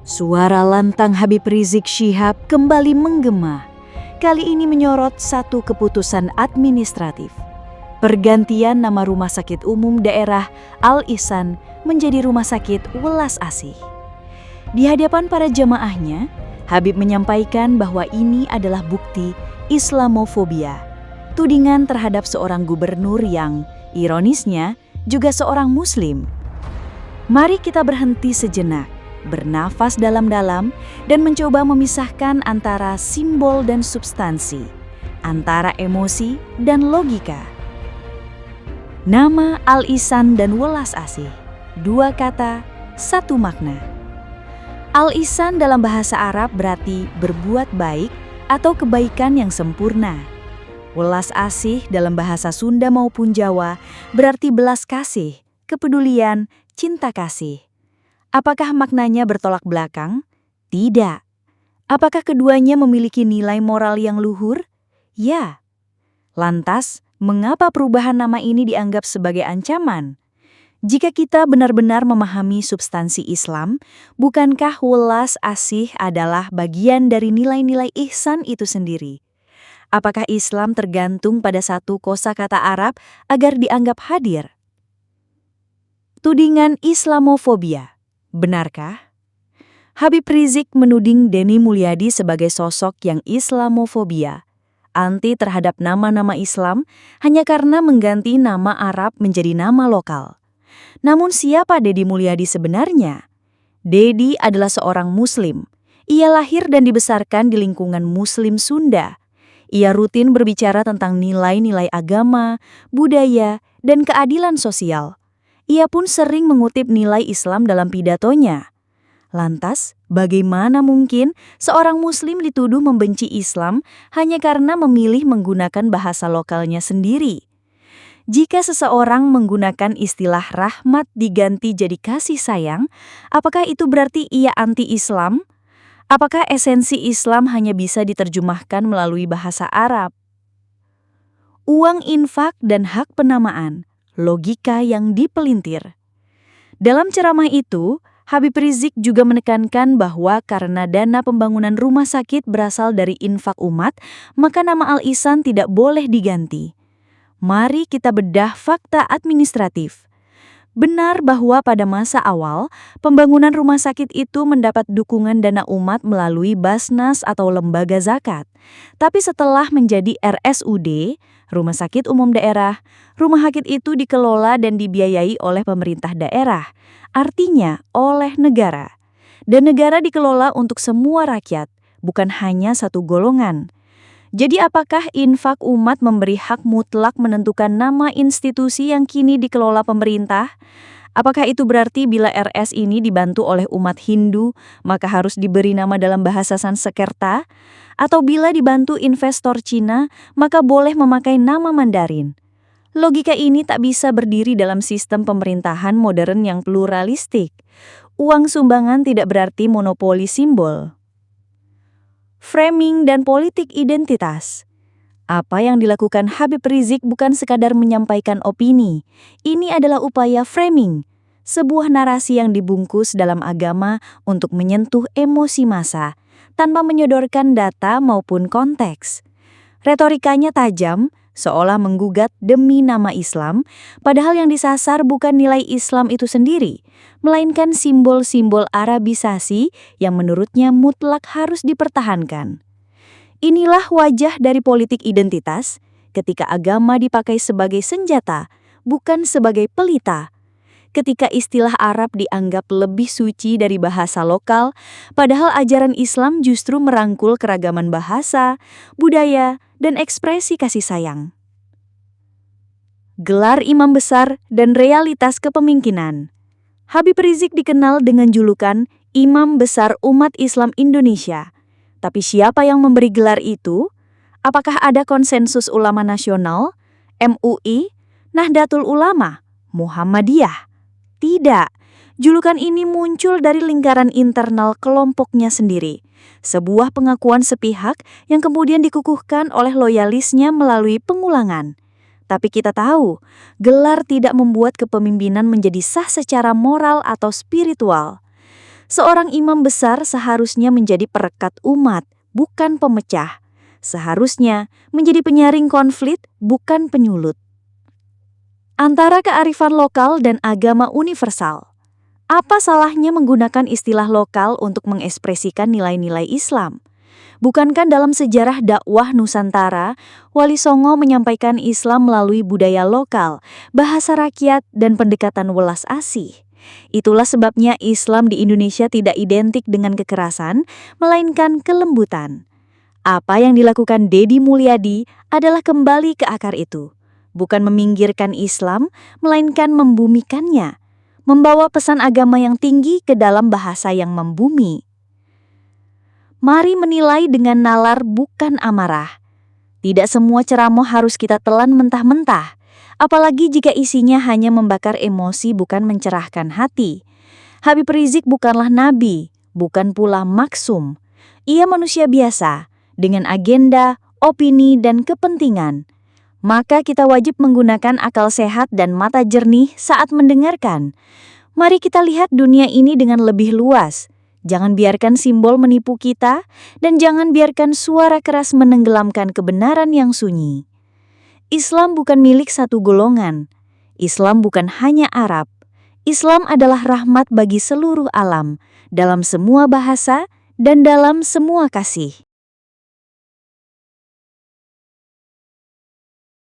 Suara lantang Habib Rizik Syihab kembali menggema. Kali ini menyorot satu keputusan administratif. Pergantian nama Rumah Sakit Umum Daerah Al-Ihsan menjadi Rumah Sakit Welas Asih. Di hadapan para jamaahnya, Habib menyampaikan bahwa ini adalah bukti Islamofobia, tudingan terhadap seorang gubernur yang, ironisnya, juga seorang Muslim. Mari kita berhenti sejenak, bernafas dalam-dalam, dan mencoba memisahkan antara simbol dan substansi, antara emosi dan logika. Nama Al-Ihsan dan Welas Asih, dua kata, satu makna. Al-Ihsan dalam bahasa Arab berarti berbuat baik atau kebaikan yang sempurna. Welas Asih dalam bahasa Sunda maupun Jawa berarti belas kasih, kepedulian, cinta kasih. Apakah maknanya bertolak belakang? Tidak. Apakah keduanya memiliki nilai moral yang luhur? Ya. Lantas, mengapa perubahan nama ini dianggap sebagai ancaman? Jika kita benar-benar memahami substansi Islam, bukankah Welas Asih adalah bagian dari nilai-nilai ihsan itu sendiri? Apakah Islam tergantung pada satu kosakata Arab agar dianggap hadir? Tudingan Islamofobia. Benarkah? Habib Rizik menuding Denny Mulyadi sebagai sosok yang Islamofobia, anti terhadap nama-nama Islam hanya karena mengganti nama Arab menjadi nama lokal. Namun siapa Denny Mulyadi sebenarnya? Denny adalah seorang Muslim. Ia lahir dan dibesarkan di lingkungan Muslim Sunda. Ia rutin berbicara tentang nilai-nilai agama, budaya, dan keadilan sosial. Ia pun sering mengutip nilai Islam dalam pidatonya. Lantas, bagaimana mungkin seorang Muslim dituduh membenci Islam hanya karena memilih menggunakan bahasa lokalnya sendiri? Jika seseorang menggunakan istilah rahmat diganti jadi kasih sayang, apakah itu berarti ia anti-Islam? Apakah esensi Islam hanya bisa diterjemahkan melalui bahasa Arab? Uang infak dan hak penamaan. Logika yang dipelintir. Dalam ceramah itu, Habib Rizik juga menekankan bahwa karena dana pembangunan rumah sakit berasal dari infak umat, maka nama Al-Ihsan tidak boleh diganti. Mari kita bedah fakta administratif. Benar bahwa pada masa awal, pembangunan rumah sakit itu mendapat dukungan dana umat melalui Basnas atau lembaga zakat. Tapi setelah menjadi RSUD, Rumah Sakit Umum Daerah, rumah sakit itu dikelola dan dibiayai oleh pemerintah daerah, artinya oleh negara. Dan negara dikelola untuk semua rakyat, bukan hanya satu golongan. Jadi apakah infak umat memberi hak mutlak menentukan nama institusi yang kini dikelola pemerintah? Apakah itu berarti bila RS ini dibantu oleh umat Hindu, maka harus diberi nama dalam bahasa Sanskerta? Atau bila dibantu investor Cina, maka boleh memakai nama Mandarin? Logika ini tak bisa berdiri dalam sistem pemerintahan modern yang pluralistik. Uang sumbangan tidak berarti monopoli simbol. Framing dan politik identitas. Apa yang dilakukan Habib Rizik bukan sekadar menyampaikan opini. Ini adalah upaya framing, sebuah narasi yang dibungkus dalam agama untuk menyentuh emosi massa, tanpa menyodorkan data maupun konteks. Retorikanya tajam, seolah menggugat demi nama Islam, padahal yang disasar bukan nilai Islam itu sendiri, melainkan simbol-simbol Arabisasi yang menurutnya mutlak harus dipertahankan. Inilah wajah dari politik identitas, ketika agama dipakai sebagai senjata, bukan sebagai pelita. Ketika istilah Arab dianggap lebih suci dari bahasa lokal, padahal ajaran Islam justru merangkul keragaman bahasa, budaya, dan ekspresi kasih sayang. Gelar imam besar dan realitas kepemimpinan. Habib Rizik dikenal dengan julukan Imam Besar Umat Islam Indonesia. Tapi siapa yang memberi gelar itu? Apakah ada konsensus ulama nasional, MUI, Nahdlatul Ulama, Muhammadiyah? Tidak. Julukan ini muncul dari lingkaran internal kelompoknya sendiri. Sebuah pengakuan sepihak yang kemudian dikukuhkan oleh loyalisnya melalui pengulangan. Tapi kita tahu, gelar tidak membuat kepemimpinan menjadi sah secara moral atau spiritual. Seorang imam besar seharusnya menjadi perekat umat, bukan pemecah. Seharusnya menjadi penyaring konflik, bukan penyulut. Antara kearifan lokal dan agama universal. Apa salahnya menggunakan istilah lokal untuk mengekspresikan nilai-nilai Islam? Bukankah dalam sejarah dakwah Nusantara, Wali Songo menyampaikan Islam melalui budaya lokal, bahasa rakyat, dan pendekatan welas asih? Itulah sebabnya Islam di Indonesia tidak identik dengan kekerasan, melainkan kelembutan. Apa yang dilakukan Deddy Mulyadi adalah kembali ke akar itu. Bukan meminggirkan Islam, melainkan membumikannya. Membawa pesan agama yang tinggi ke dalam bahasa yang membumi. Mari menilai dengan nalar bukan amarah. Tidak semua ceramah harus kita telan mentah-mentah, apalagi jika isinya hanya membakar emosi bukan mencerahkan hati. Habib Rizik bukanlah nabi, bukan pula maksum. Ia manusia biasa, dengan agenda, opini, dan kepentingan. Maka kita wajib menggunakan akal sehat dan mata jernih saat mendengarkan. Mari kita lihat dunia ini dengan lebih luas. Jangan biarkan simbol menipu kita, dan jangan biarkan suara keras menenggelamkan kebenaran yang sunyi. Islam bukan milik satu golongan. Islam bukan hanya Arab. Islam adalah rahmat bagi seluruh alam, dalam semua bahasa dan dalam semua kasih.